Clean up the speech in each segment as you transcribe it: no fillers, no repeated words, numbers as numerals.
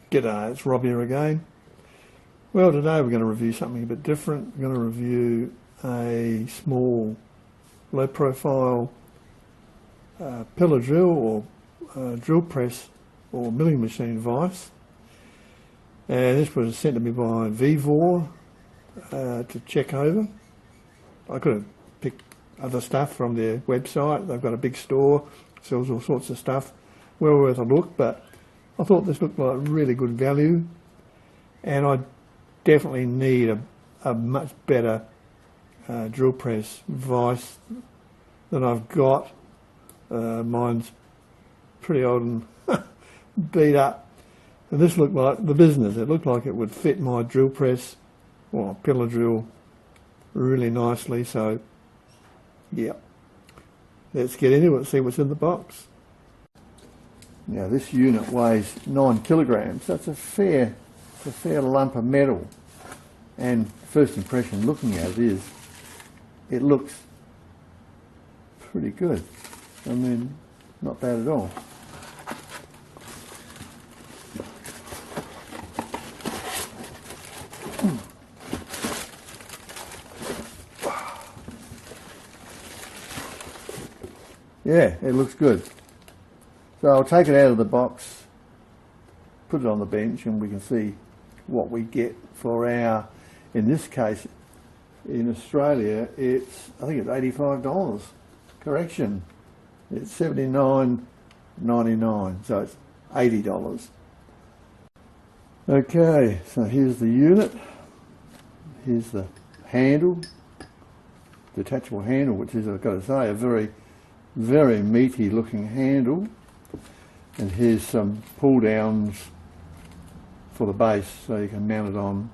G'day, it's Rob here again. Well, today we're going to review something a bit different. We're going to review a small low profile pillar drill or drill press or milling machine vise. And this was sent to me by Vevor to check over. I could have picked other stuff from their website. They've got a big store, sells all sorts of stuff. Well worth a look, but I thought this looked like really good value, and I definitely need a much better drill press vise than I've got. Mine's pretty old and beat up, and this looked like the business. It looked like it would fit my drill press or pillar drill really nicely, so yeah, let's get into it and see what's in the box. Now this unit weighs 9 kilograms, so it's a fair lump of metal, and first impression looking at it is it looks pretty good. I mean, not bad at all. Yeah, it looks good. So I'll take it out of the box, put it on the bench, and we can see what we get for our, in this case, in Australia, I think it's $85. Correction, it's $79.99, so it's $80. Okay, so here's the unit. Here's the handle, detachable handle, which is, I've got to say, a very, very meaty looking handle. And here's some pull downs for the base, so you can mount it on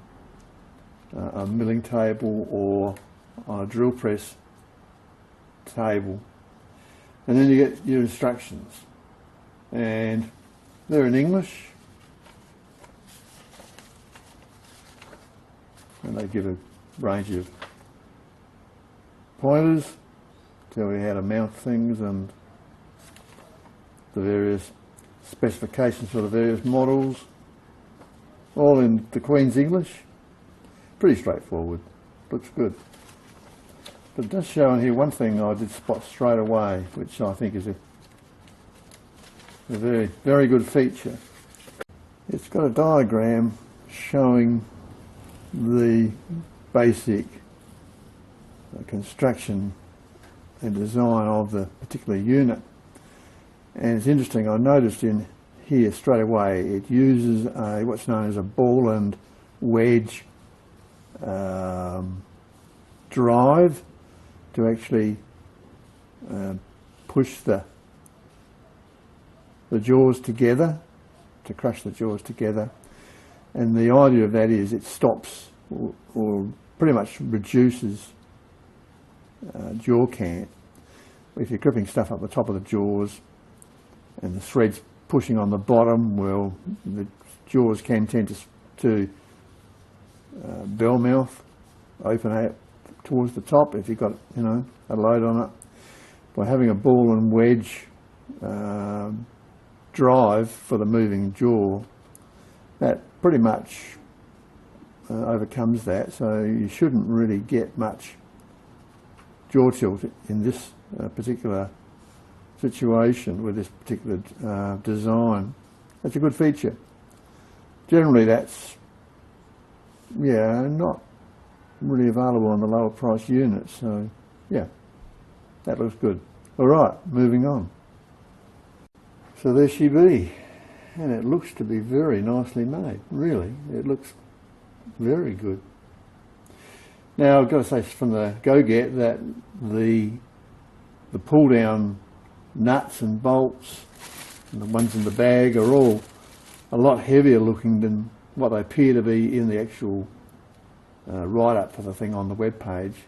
a milling table or on a drill press table. And then you get your instructions, and they're in English, and they give a range of pointers, tell you how to mount things and the various specifications for the various models, all in the Queen's English. Pretty straightforward, looks good. But it does show in here one thing I did spot straight away, which I think is a very, very good feature. It's got a diagram showing the basic construction and design of the particular unit. And it's interesting, I noticed in here straight away it uses what's known as a ball and wedge drive to actually push the jaws together, to crush the jaws together. And the idea of that is it stops or pretty much reduces jaw cant. If you're gripping stuff up the top of the jaws and the thread's pushing on the bottom, well, the jaws can tend to bell mouth, open out towards the top if you've got, you know, a load on it. By having a ball and wedge drive for the moving jaw, that pretty much overcomes that, so you shouldn't really get much jaw tilt in this particular situation with this particular design. That's a good feature. Generally that's, yeah, not really available on the lower price units, so yeah, that looks good. Alright, moving on. So there she be, and it looks to be very nicely made, really. It looks very good. Now I've got to say from the go-get that the pull down nuts and bolts and the ones in the bag are all a lot heavier looking than what they appear to be in the actual write-up for the thing on the web page.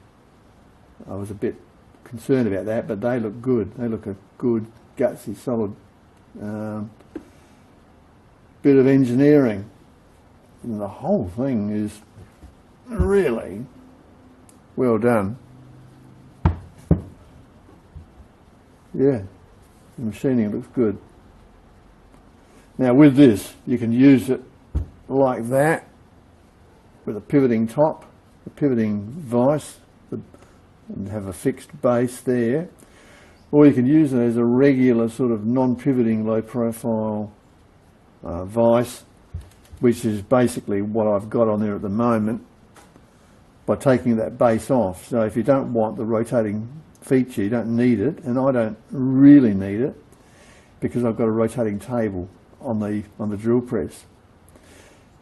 I was a bit concerned about that, but they look good. They look a good, gutsy, solid bit of engineering. And the whole thing is really well done. Yeah, the machining looks good. Now with this, you can use it like that, with a pivoting top, a pivoting vise, and have a fixed base there. Or you can use it as a regular sort of non-pivoting low profile vise, which is basically what I've got on there at the moment, by taking that base off. So if you don't want the rotating feature, you don't need it, and I don't really need it because I've got a rotating table on the drill press.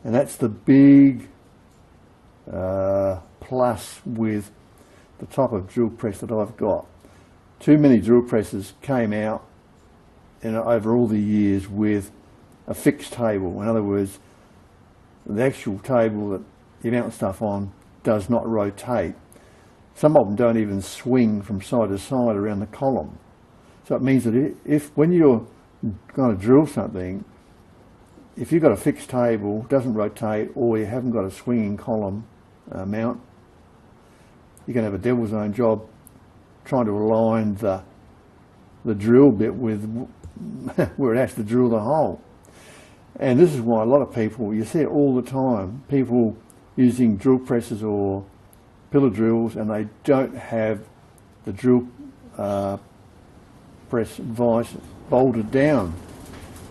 And that's the big plus with the type of drill press that I've got. Too many drill presses came out over all the years with a fixed table. In other words, the actual table that you mount stuff on does not rotate. Some of them don't even swing from side to side around the column. So it means that when you're going to drill something, if you've got a fixed table, doesn't rotate, or you haven't got a swinging column mount, you're going to have a devil's own job trying to align the drill bit with where it has to drill the hole. And this is why a lot of people, you see it all the time, people using drill presses or pillar drills, and they don't have the drill press vise bolted down.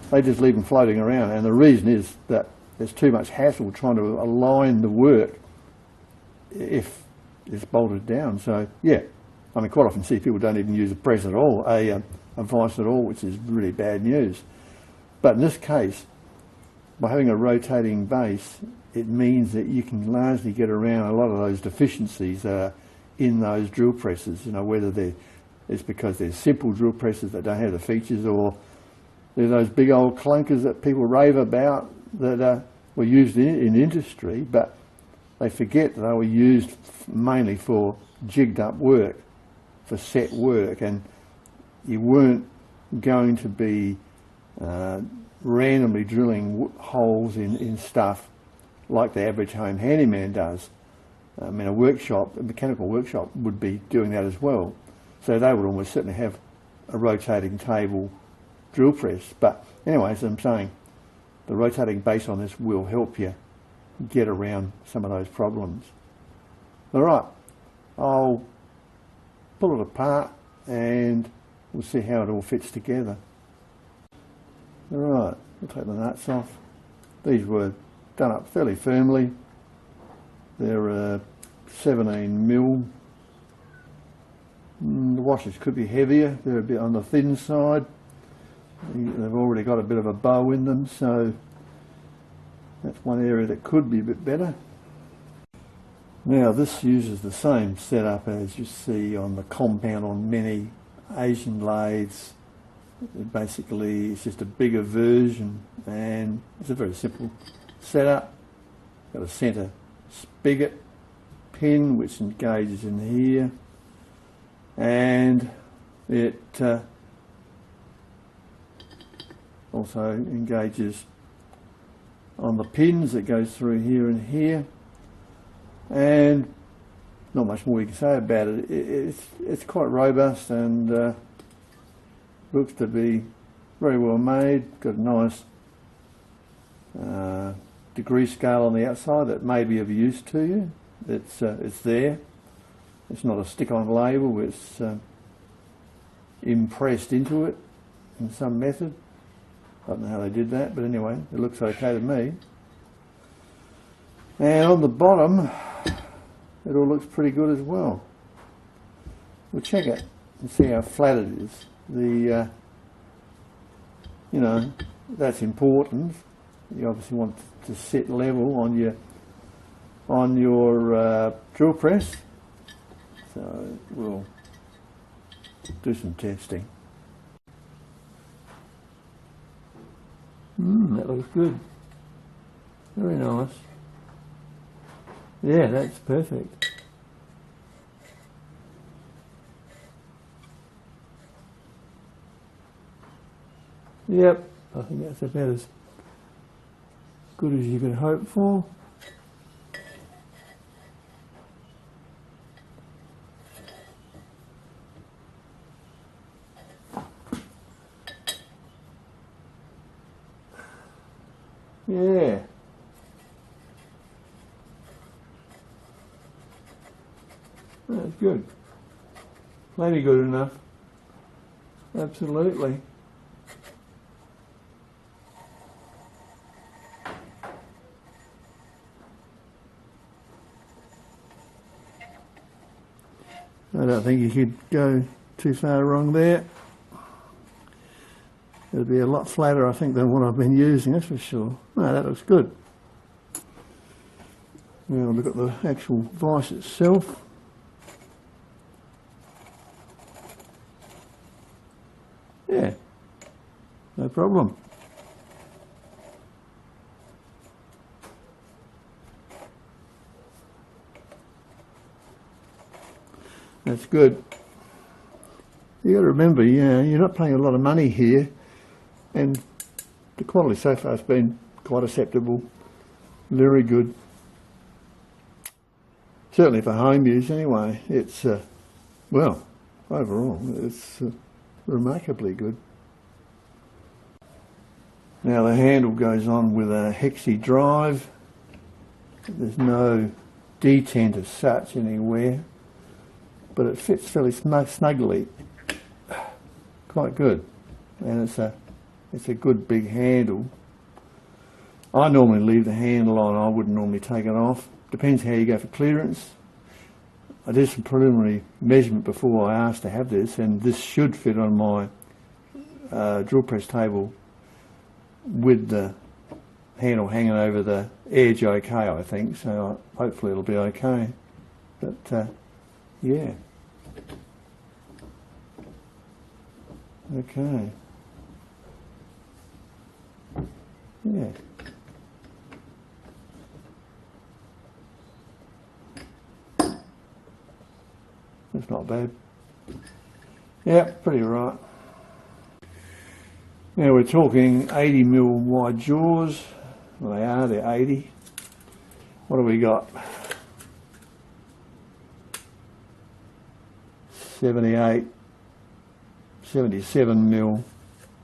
They just leave them floating around, and the reason is that there's too much hassle trying to align the work if it's bolted down. So yeah, I mean, quite often see people don't even use a press at all, a vise at all, which is really bad news. But in this case, by having a rotating base, it means that you can largely get around a lot of those deficiencies in those drill presses, you know, whether it's because they're simple drill presses that don't have the features, or they're those big old clunkers that people rave about that were used in industry, but they forget that they were used mainly for jigged up work, for set work, and you weren't going to be randomly drilling holes in stuff like the average home handyman does. I mean, a mechanical workshop would be doing that as well. So they would almost certainly have a rotating table drill press. But anyway, as I'm saying, the rotating base on this will help you get around some of those problems. All right, I'll pull it apart and we'll see how it all fits together. All right, we'll take the nuts off. These were done up fairly firmly. They're 17mm. The washers could be heavier. They're a bit on the thin side. They've already got a bit of a bow in them, so that's one area that could be a bit better. Now this uses the same setup as you see on the compound on many Asian lathes. Basically it's just a bigger version, and it's a very simple setup. Got a centre spigot pin which engages in here, and it also engages on the pins that goes through here and here, and not much more you can say about it. It's quite robust and looks to be very well made. Got a nice degree scale on the outside that may be of use to you. It's there. It's not a stick-on label. It's impressed into it in some method. I don't know how they did that, but anyway, it looks okay to me. And on the bottom, it all looks pretty good as well. We'll check it and see how flat it is. You know, that's important. You obviously want to sit level on your drill press. So we'll do some testing. That looks good. Very nice. Yeah, that's perfect. Yep, I think that's about as good as you could hope for. Yeah, That's good. Plenty good enough. Absolutely. I don't think you could go too far wrong there. It'll be a lot flatter, I think, than what I've been using, that's for sure. No, that looks good. Now look at the actual vise itself. Yeah, no problem. That's good. You got to remember, you're not paying a lot of money here, and the quality so far has been quite acceptable, very good. Certainly for home use anyway. It's, well, overall, it's remarkably good. Now the handle goes on with a hexi drive. There's no detent as such anywhere, but it fits fairly snugly. Quite good, and it's a good big handle. I normally leave the handle on. I wouldn't normally take it off. Depends how you go for clearance. I did some preliminary measurement before I asked to have this, and this should fit on my drill press table with the handle hanging over the edge okay, I think, so hopefully it'll be okay. But yeah. Okay. Yeah. That's not bad. Yeah, pretty right. Now we're talking 80mm wide jaws. Well, they're 80. What do we got? 78, 77mm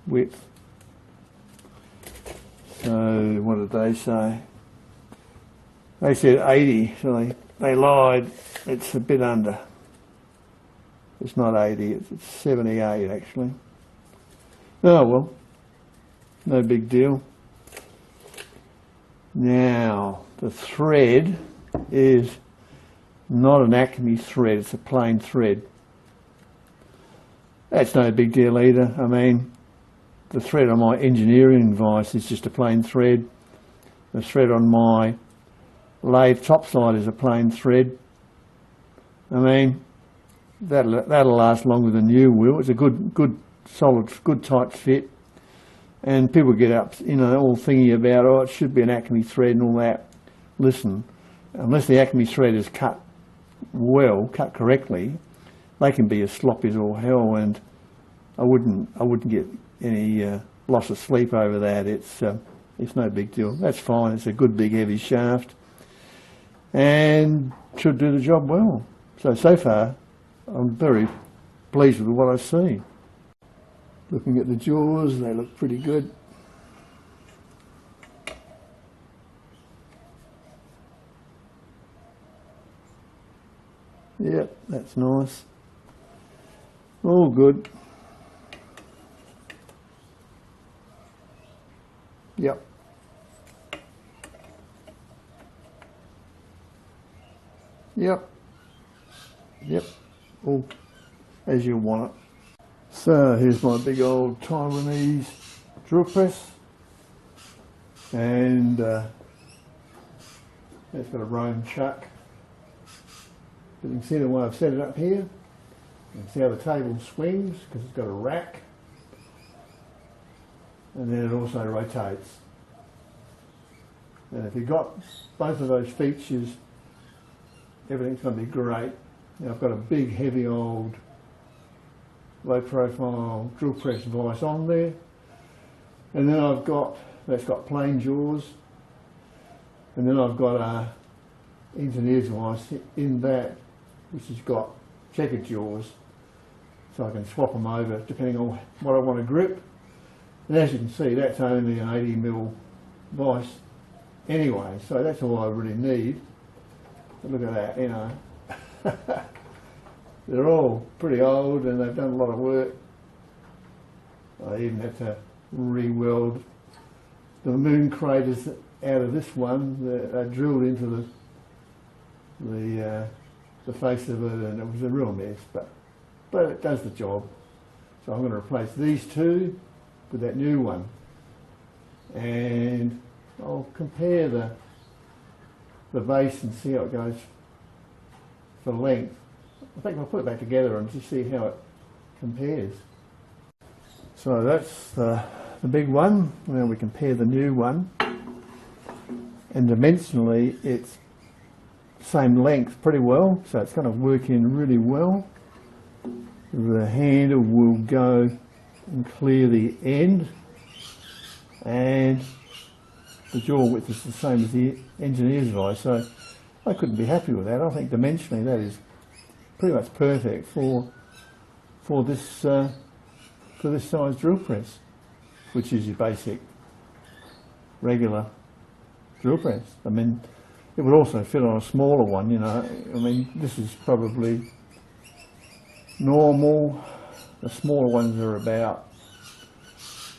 width. So what did they say? They said 80, so they lied. It's a bit under. It's not 80, it's 78 actually. Oh well, no big deal. Now, the thread is not an Acme thread, it's a plain thread. That's no big deal either. I mean, the thread on my engineering vise is just a plain thread. The thread on my lathe topside is a plain thread. I mean, that'll last longer than you will. It's a good solid, good tight fit. And people get up, all thingy about, oh, it should be an Acme thread and all that. Listen, unless the Acme thread is cut well, cut correctly, they can be as sloppy as all hell, and I wouldn't get any loss of sleep over that. It's no big deal. That's fine. It's a good big heavy shaft, and should do the job well. So far, I'm very pleased with what I see. Looking at the jaws, they look pretty good. Yep, that's nice. All good. Yep. Yep. Yep. All as you want it. So here's my big old Taiwanese drill press, and it's got a Rome chuck. But you can see the way I've set it up here. You can see how the table swings because it's got a rack, and then it also rotates. And if you've got both of those features, everything's going to be great. Now I've got a big heavy old low profile drill press vise on there, and then that's got plain jaws, and then I've got a engineer's vise in that which has got checkered jaws, so I can swap them over depending on what I want to grip. And as you can see, that's only an 80mm vise anyway, so that's all I really need. But look at that, they're all pretty old and they've done a lot of work. I even had to re-weld the moon craters out of this one. They drilled into the face of it, and it was a real mess, but it does the job. So I'm going to replace these two with that new one, and I'll compare the base and see how it goes for length. I think I'll put it back together and just see how it compares. So that's the big one. Now we compare the new one, and dimensionally it's same length pretty well, so it's going to work in really well. The handle will go and clear the end, and the jaw width is the same as the engineer's vice, so I couldn't be happy with that. I think dimensionally that is pretty much perfect for this size drill press, which is your basic regular drill press. I mean, it would also fit on a smaller one, you know. I mean, this is probably normal. The smaller ones are about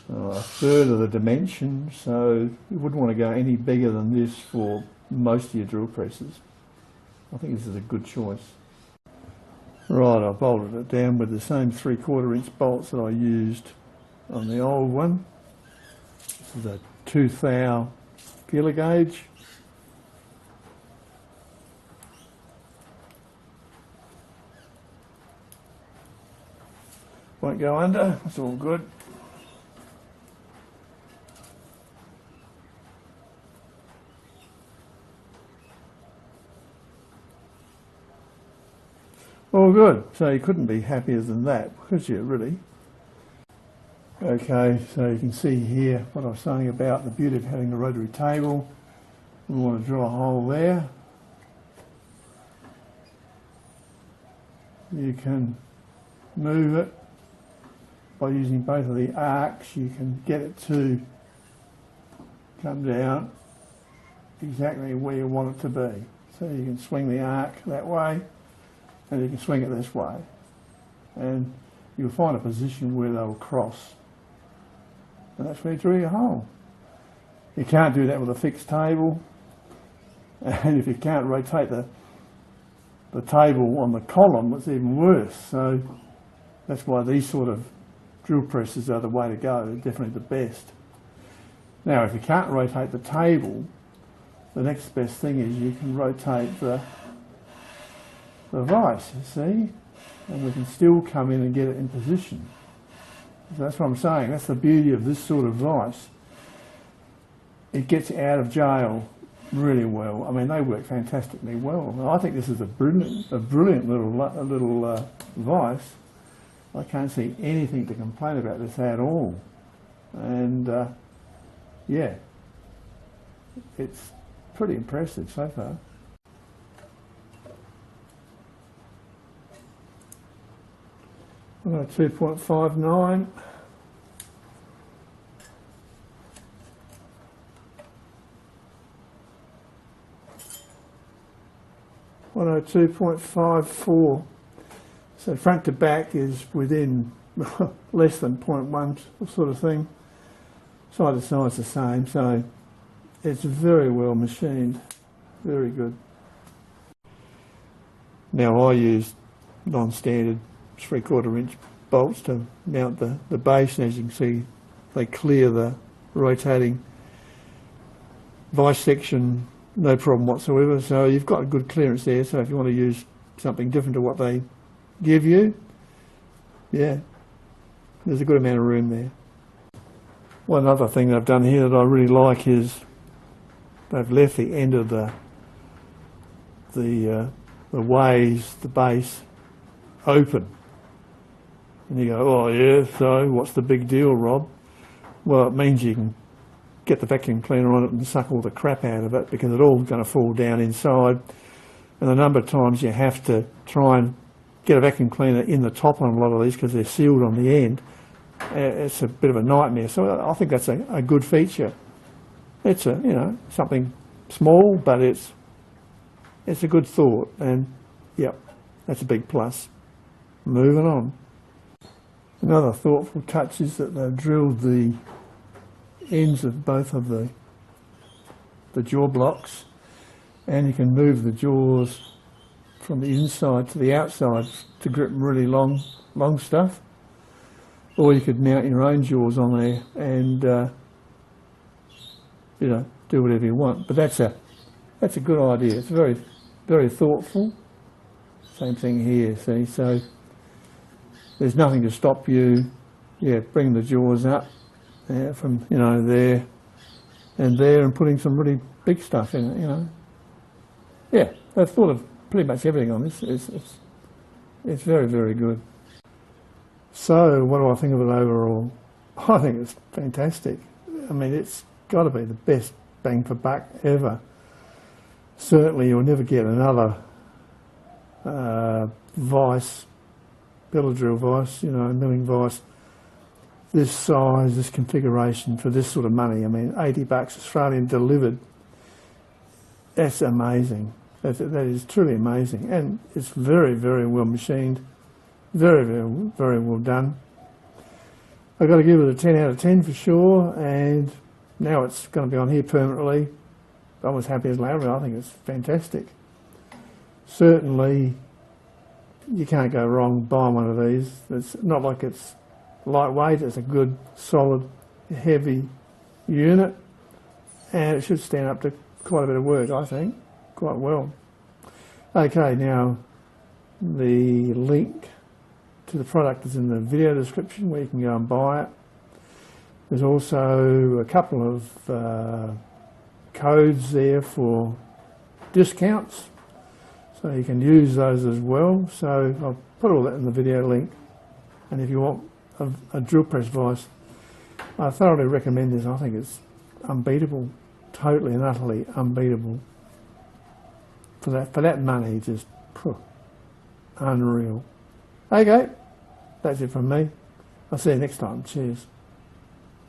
a third of the dimension, so you wouldn't want to go any bigger than this for most of your drill presses. I think this is a good choice. Right, I bolted it down with the same 3/4 inch bolts that I used on the old one. This is a 2 thou feeler gauge. Won't go under, it's all good. All good, so you couldn't be happier than that, could you, really? Okay, so you can see here what I was saying about the beauty of having a rotary table. We want to drill a hole there. You can move it by using both of the arcs. You can get it to come down exactly where you want it to be. So you can swing the arc that way, and you can swing it this way, and you'll find a position where they'll cross, and that's where you drill your hole. You can't do that with a fixed table, and if you can't rotate the table on the column, it's even worse. So that's why these sort of drill presses are the way to go. They're definitely the best. Now, if you can't rotate the table, the next best thing is you can rotate the vise, you see, and we can still come in and get it in position. So that's what I'm saying. That's the beauty of this sort of vise. It gets out of jail really well. I mean, they work fantastically well. I think this is a brilliant little vise. I can't see anything to complain about this at all. And yeah, it's pretty impressive so far. I've got 2.59. I've got 2.54. So front to back is within less than 0.1 sort of thing. Side to side's the same, so it's very well machined. Very good. Now I use non-standard 3/4 inch bolts to mount the base, and as you can see they clear the rotating vice section no problem whatsoever, so you've got a good clearance there. So if you want to use something different to what they give you, yeah, there's a good amount of room there. One other thing they've done here that I really like is they've left the end of the ways, the base, open. And you go, oh yeah, so what's the big deal, Rob? Well, it means you can get the vacuum cleaner on it and suck all the crap out of it, because it's all going to fall down inside. And the number of times you have to try and get a vacuum cleaner in the top on a lot of these because they're sealed on the end, it's a bit of a nightmare. So I think that's a good feature. It's something small, but it's a good thought, and yep, that's a big plus. moving on. Another thoughtful touch is that they've drilled the ends of both of the jaw blocks, and you can move the jaws from the inside to the outside to grip really long stuff, or you could mount your own jaws on there and do whatever you want. But that's a good idea. It's very, very thoughtful. Same thing here, see, so there's nothing to stop you, bring the jaws up from, there and there, and putting some really big stuff in it, Yeah, I've thought of pretty much everything on this. It's very, very good. So what do I think of it overall? I think it's fantastic. I mean, it's got to be the best bang for buck ever. Certainly you'll never get another vise, pillar drill vise, milling vise, this size, this configuration for this sort of money. I mean, $80 Australian delivered. That's amazing. That is truly amazing, and it's very, very well machined, very, very, very well done. I've got to give it a 10 out of 10 for sure, and now it's going to be on here permanently. I'm as happy as Larry. I think it's fantastic. Certainly, you can't go wrong buying one of these. It's not like it's lightweight. It's a good, solid, heavy unit, and it should stand up to quite a bit of work, I think, quite well. Okay, now the link to the product is in the video description where you can go and buy it. There's also a couple of codes there for discounts, so you can use those as well. So I'll put all that in the video link, and if you want a drill press vise, I thoroughly recommend this. I think it's unbeatable, totally and utterly unbeatable. For that money, just unreal. Okay, that's it from me. I'll see you next time. Cheers.